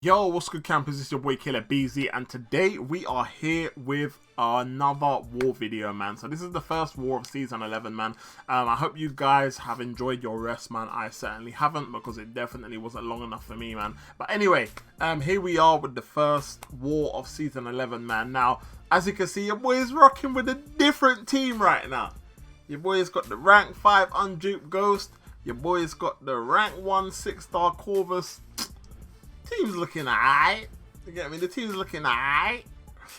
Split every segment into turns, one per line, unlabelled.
Yo, what's good campers? It's your boy Killer Beezy, and today we are here with another war video, man. So this is the first war of season 11, man. I hope you guys have enjoyed your rest, man. I certainly haven't, because it definitely wasn't long enough for me, man. But anyway, here we are with the first war of season 11, man. Now, as you can see, your boy is rocking with a different team right now. Your boy's got the rank 5 undupe Ghost. Your boy's got the rank 1 6-star Corvus. Team's looking alright. You get me? The team's looking alright.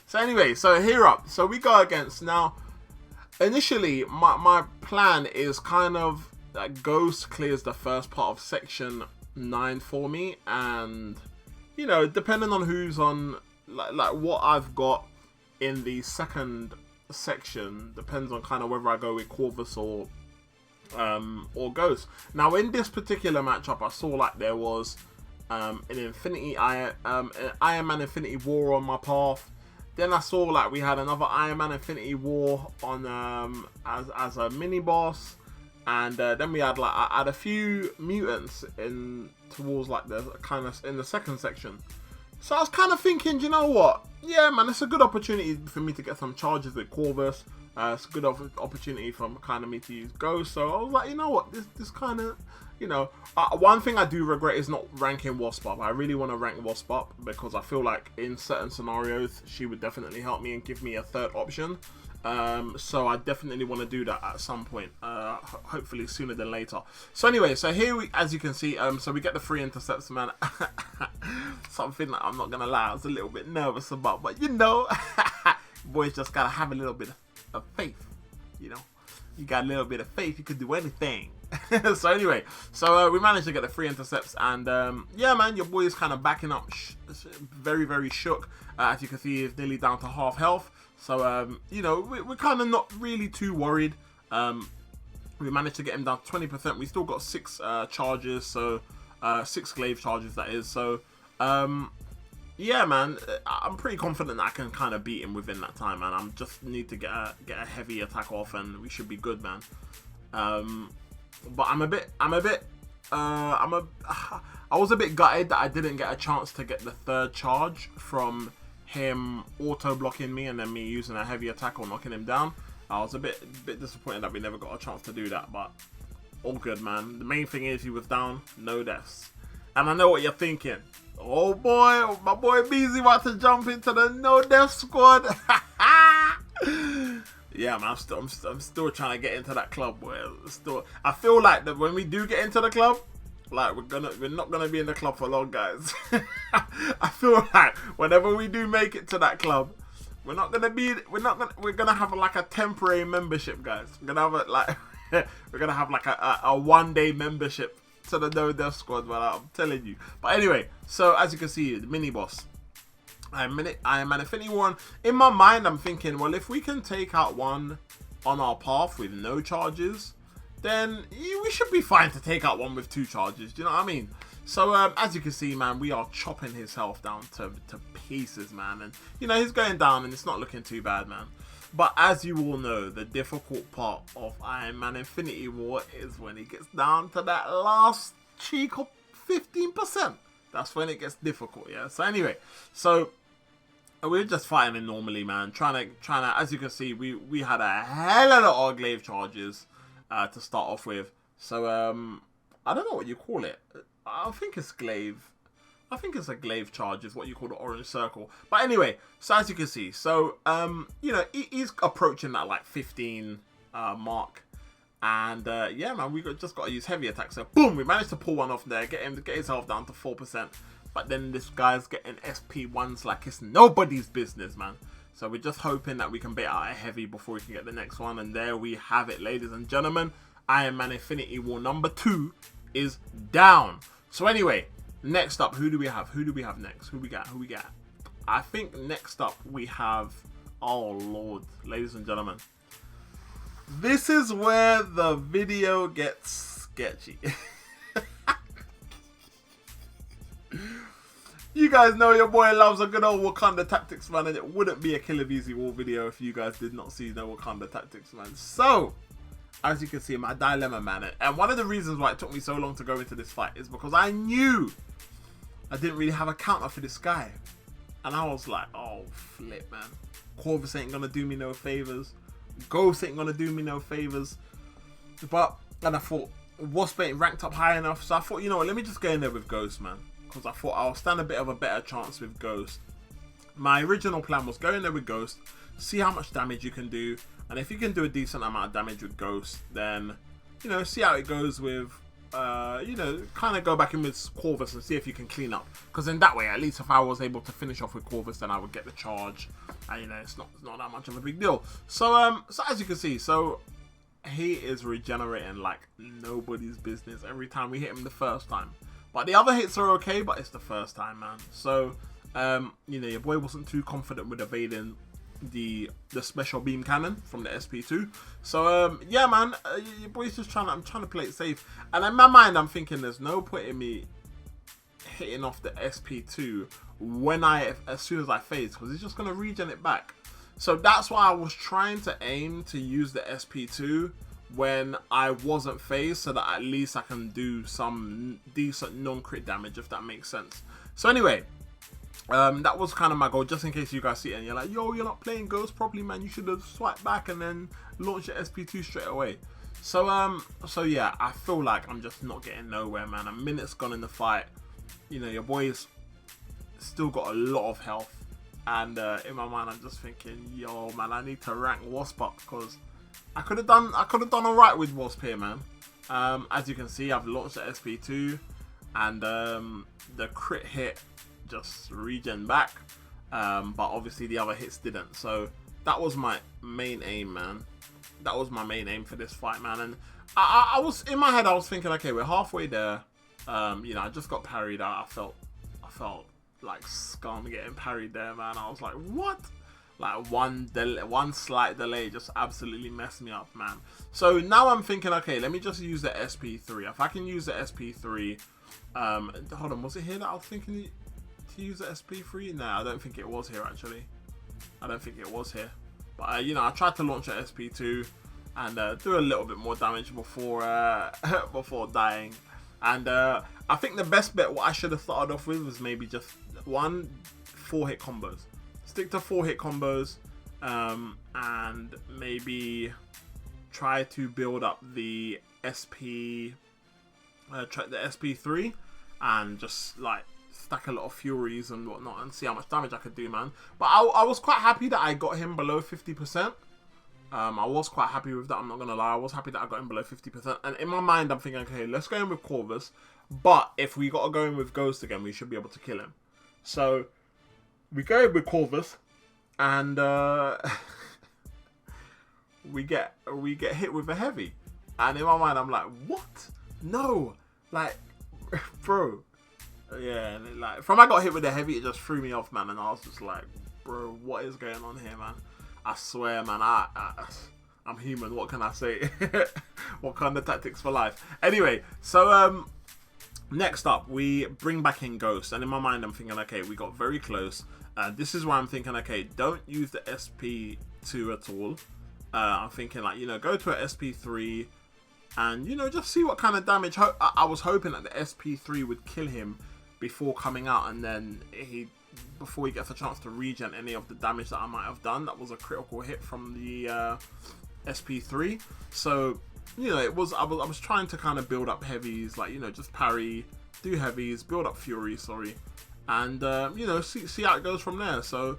So anyway, so here up. So we go against now. Initially, my plan is kind of that Ghost clears the first part of section 9 for me, and you know, depending on who's on, like what I've got in the second section, depends on kind of whether I go with Corvus or Ghost. Now in this particular matchup, I saw like there was an Iron Man Infinity War on my path. Then I saw like we had another Iron Man Infinity War on as a mini boss, and then we had like I had a few mutants in towards like the kind of in the second section. So I was kind of thinking, you know what? Yeah, man, it's a good opportunity for me to get some charges with Corvus. It's a good opportunity for kind of me to use Ghost. So I was like, you know what? This kind of, you know, one thing I do regret is not ranking Wasp up. I really want to rank Wasp up because I feel like in certain scenarios she would definitely help me and give me a third option. So I definitely want to do that at some point, hopefully sooner than later. So anyway, so here we, as you can see, so we get the 3 intercepts, man. Something that I'm not gonna lie, I was a little bit nervous about, but you know, boys just gotta have a little bit of faith, you know. You got a little bit of faith, you could do anything. So anyway, so we managed to get the 3 intercepts, and yeah, man, your boy is kind of backing up, very shook. As you can see, he's nearly down to half health. So you know, we're kind of not really too worried. We managed to get him down to 20%. We still got 6 charges, so 6 glaive charges, that is. So yeah, man, I'm pretty confident that I can kind of beat him within that time, man. I just need to get a heavy attack off, and we should be good, man. But I was a bit gutted that I didn't get a chance to get the 3rd charge from him auto blocking me and then me using a heavy attack or knocking him down. I was a bit disappointed that we never got a chance to do that, but all good, man. The main thing is he was down, no deaths. And I know what you're thinking. Oh boy, my boy Beezy about to jump into the no death squad. Yeah, man, I'm still trying to get into that club, boy. I feel like that when we do get into the club, like we're not gonna be in the club for long, guys. I feel like whenever we do make it to that club, we're gonna have like a temporary membership, guys. We're gonna have like a one-day membership to the no death squad, man. I'm telling you. But anyway, so as you can see, the mini boss, Iron Man Infinity War. In my mind, I'm thinking, well, if we can take out one on our path with no charges, then we should be fine to take out one with 2 charges. Do you know what I mean? So as you can see, man, we are chopping his health down to pieces, man. And you know, he's going down and it's not looking too bad, man. But as you all know, the difficult part of Iron Man Infinity War is when he gets down to that last cheek of 15%. That's when it gets difficult, yeah. So anyway, so we're just fighting him normally, man. Trying to, as you can see, we had a hell of a lot of glaive charges to start off with. So I don't know what you call it. I think it's glaive. I think it's a glaive charge is what you call the orange circle. But anyway, so as you can see, so you know, he's approaching that like 15 mark, and yeah, man, just got to use heavy attack. So boom, we managed to pull one off there, get his health down to 4%. But then this guy's getting SP1s like it's nobody's business, man. So we're just hoping that we can bait out a heavy before we can get the next one. And there we have it, ladies and gentlemen. Iron Man Infinity War number 2 is down. So anyway, next up, who do we have? Who do we have next? Who we got? I think next up we have, oh lord, ladies and gentlemen, this is where the video gets sketchy. You guys know your boy loves a good old Wakanda Tactics, man, and it wouldn't be a Killer Beezy War video if you guys did not see no Wakanda Tactics, man. So, as you can see, my dilemma, man, and one of the reasons why it took me so long to go into this fight is because I knew I didn't really have a counter for this guy. And I was like, oh, flip, man. Corvus ain't going to do me no favors. Ghost ain't going to do me no favors. But, and I thought, Wasp ain't ranked up high enough. So I thought, you know what, let me just go in there with Ghost, man. Because I thought I'll stand a bit of a better chance with Ghost. My original plan was go in there with Ghost, see how much damage you can do. And if you can do a decent amount of damage with Ghost, then, you know, see how it goes with, you know, kind of go back in with Corvus and see if you can clean up. Because in that way, at least if I was able to finish off with Corvus, then I would get the charge. And, you know, it's not that much of a big deal. So, so as you can see, so he is regenerating like nobody's business every time we hit him the first time. But the other hits are okay, but it's the first time, man. So, you know, your boy wasn't too confident with evading the special beam cannon from the SP2. So yeah, man, your boy's just I'm trying to play it safe. And in my mind, I'm thinking there's no point in me hitting off the SP2 when as soon as I phase, because it's just gonna regen it back. So that's why I was trying to aim to use the SP2 when I wasn't phased, so that at least I can do some decent non-crit damage, if that makes sense. So anyway, that was kind of my goal, just in case you guys see it and you're like, yo, you're not playing Ghost properly, man. You should have swiped back and then launched your SP2 straight away. So so yeah, I feel like I'm just not getting nowhere, man. A minute's gone in the fight. You know, your boy's still got a lot of health. And in my mind, I'm just thinking, yo, man, I need to rank Wasp up, because I could have done alright with Wasp here, man. As you can see, I've launched the SP2, and the crit hit just regen back, but obviously the other hits didn't. So that was my main aim, man. That was my main aim for this fight, man. And I was in my head, I was thinking, okay, we're halfway there. You know, I just got parried out. I felt like scum getting parried there, man. I was like, what? Like one slight delay just absolutely messed me up, man. So now I'm thinking, okay, let me just use the SP3. If I can use the SP3, hold on, was it here that I was thinking to use the SP3? No, I don't think it was here, actually. I don't think it was here. But you know, I tried to launch the SP2 and do a little bit more damage before before dying. And I think the best bet, what I should have started off with, was maybe just 4-hit combos. Stick to 4-hit combos, and maybe try to build up the SP3, and just like stack a lot of Furies and whatnot, and see how much damage I could do, man. But I was quite happy that I got him below 50%. I was quite happy with that, I'm not gonna lie. I was happy that I got him below 50%. And in my mind, I'm thinking, okay, let's go in with Corvus. But if we gotta go in with Ghost again, we should be able to kill him. So we go in with Corvus, and we get hit with a heavy. And in my mind, I'm like, what? No, like, bro. Yeah, and like from I got hit with a heavy, it just threw me off, man. And I was just like, bro, what is going on here, man? I swear, man, I'm human. What can I say? What kind of tactics for life? Anyway, so next up, we bring back in Ghost. And in my mind, I'm thinking, okay, we got very close. This is why I'm thinking, okay, don't use the SP2 at all. I'm thinking, like, you know, go to a SP3 and, you know, just see what kind of damage. I was hoping that the SP3 would kill him before coming out, and then before he gets a chance to regen any of the damage that I might have done. That was a critical hit from the SP3. So, you know, I was trying to kind of build up heavies, like, you know, just parry, do heavies, build up Fury, sorry, and you know, see how it goes from there. So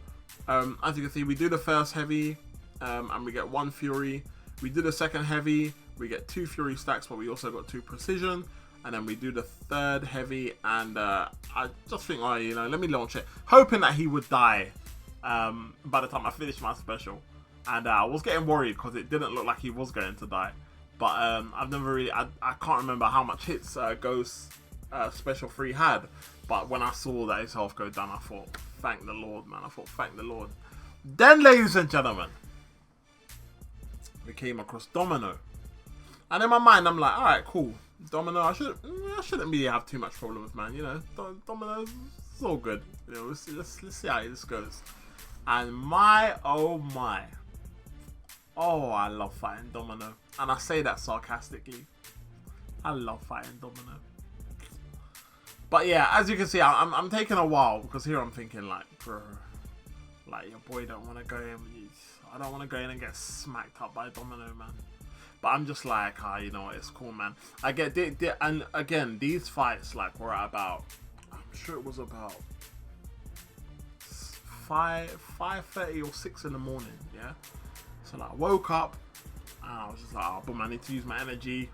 as you can see, we do the first heavy, and we get 1 Fury. We do the second heavy, we get 2 Fury stacks, but we also got 2 precision. And then we do the third heavy, and I just think, oh, you know, let me launch it, hoping that he would die by the time I finished my special. And I was getting worried because it didn't look like he was going to die. But I've never really, I can't remember how much hits Ghost special 3 had. But when I saw that his health go down, I thought, thank the Lord, man. I thought, thank the Lord. Then, ladies and gentlemen, we came across Domino. And in my mind, I'm like, alright, cool. Domino, I shouldn't really have too much problem with, man. You know, Domino, it's all good. You know, let's see how this goes. And my, oh, I love fighting Domino, and I say that sarcastically. I love fighting Domino. But yeah, as you can see, I'm taking a while because here I'm thinking like, bro, like your boy don't want to go in. I don't want to go in and get smacked up by Domino, man. But I'm just like, you know what, it's cool, man. I get and again, these fights like were at about, I'm sure it was about 5:30 or 6 in the morning, yeah. So like, I woke up and I was just like, oh, boom, I need to use my energy.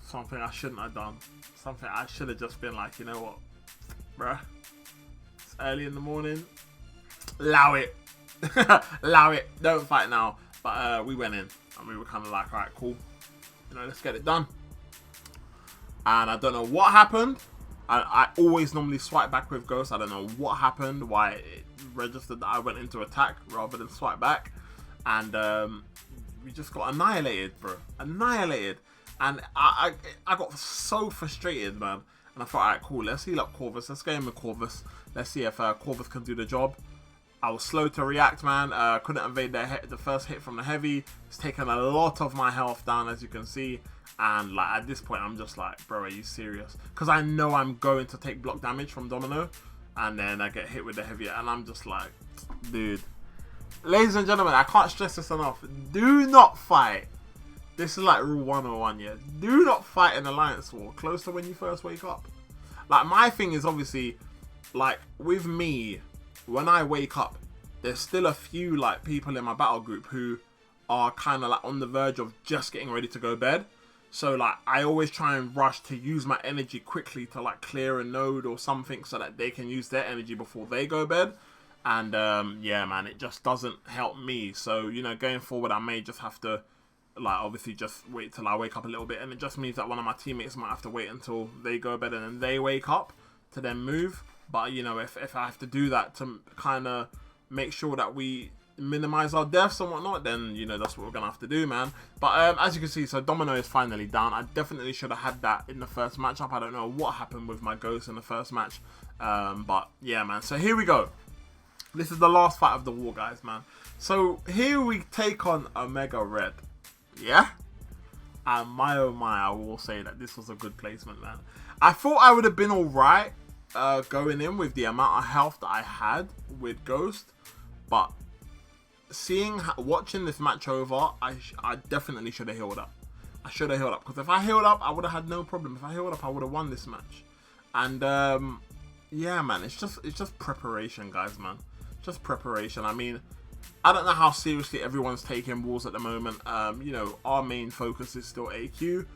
Something I shouldn't have done. Something I should have just been like, you know what, bruh, it's early in the morning. Allow it. Allow it. Don't fight now. But we went in and we were kind of like, alright, cool. You know, let's get it done. And I don't know what happened. I always normally swipe back with Ghost. I don't know what happened, why it registered that I went into attack rather than swipe back. And we just got annihilated, bro. Annihilated. And I got so frustrated, man. And I thought, alright, cool, let's heal up Corvus. Let's go in with Corvus. Let's see if Corvus can do the job. I was slow to react, man. Couldn't evade the first hit from the heavy. It's taken a lot of my health down, as you can see. And like at this point, I'm just like, bro, are you serious? Because I know I'm going to take block damage from Domino. And then I get hit with the heavy. And I'm just like, dude. Ladies and gentlemen, I can't stress this enough. Do not fight. This is like rule 101, yeah. Do not fight an alliance war close to when you first wake up. Like, my thing is obviously, like, with me, when I wake up, there's still a few like people in my battle group who are kind of like on the verge of just getting ready to go to bed. So like I always try and rush to use my energy quickly to like clear a node or something so that they can use their energy before they go to bed. And yeah, man, it just doesn't help me. So, you know, going forward, I may just have to like obviously just wait till I wake up a little bit, and it just means that one of my teammates might have to wait until they go to bed and then they wake up to then move. But you know, if I have to do that to kind of make sure that we minimize our deaths and whatnot, then you know that's what we're gonna have to do, man. But as you can see, so Domino is finally down. I definitely should have had that in the first matchup. I don't know what happened with my Ghost in the first match, but yeah, man. So here we go. This is the last fight of the war, guys, man. So here we take on Omega Red, yeah. And my oh my, I will say that this was a good placement, man. I thought I would have been alright going in with the amount of health that I had with Ghost, but watching this match over, I definitely should have healed up. I should have healed up, because if I healed up, I would have had no problem. If I healed up, I would have won this match. And yeah, man, it's just preparation, guys, man. Just preparation. I mean, I don't know how seriously everyone's taking wars at the moment. You know, our main focus is still AQ.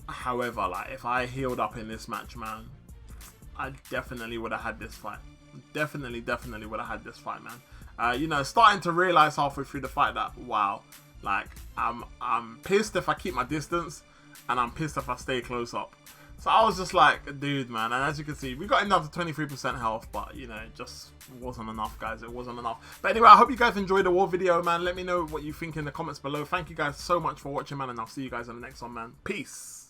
However, like if I healed up in this match, man, I definitely would have had this fight. Definitely would have had this fight, man. You know, starting to realize halfway through the fight that wow, like I'm pissed if I keep my distance, and I'm pissed if I stay close up. So I was just like, dude, man. And as you can see, we got him down to 23% health, but you know, it just wasn't enough, guys. It wasn't enough. But anyway, I hope you guys enjoyed the war video, man. Let me know what you think in the comments below. Thank you guys so much for watching, man, and I'll see you guys in the next one, man. Peace.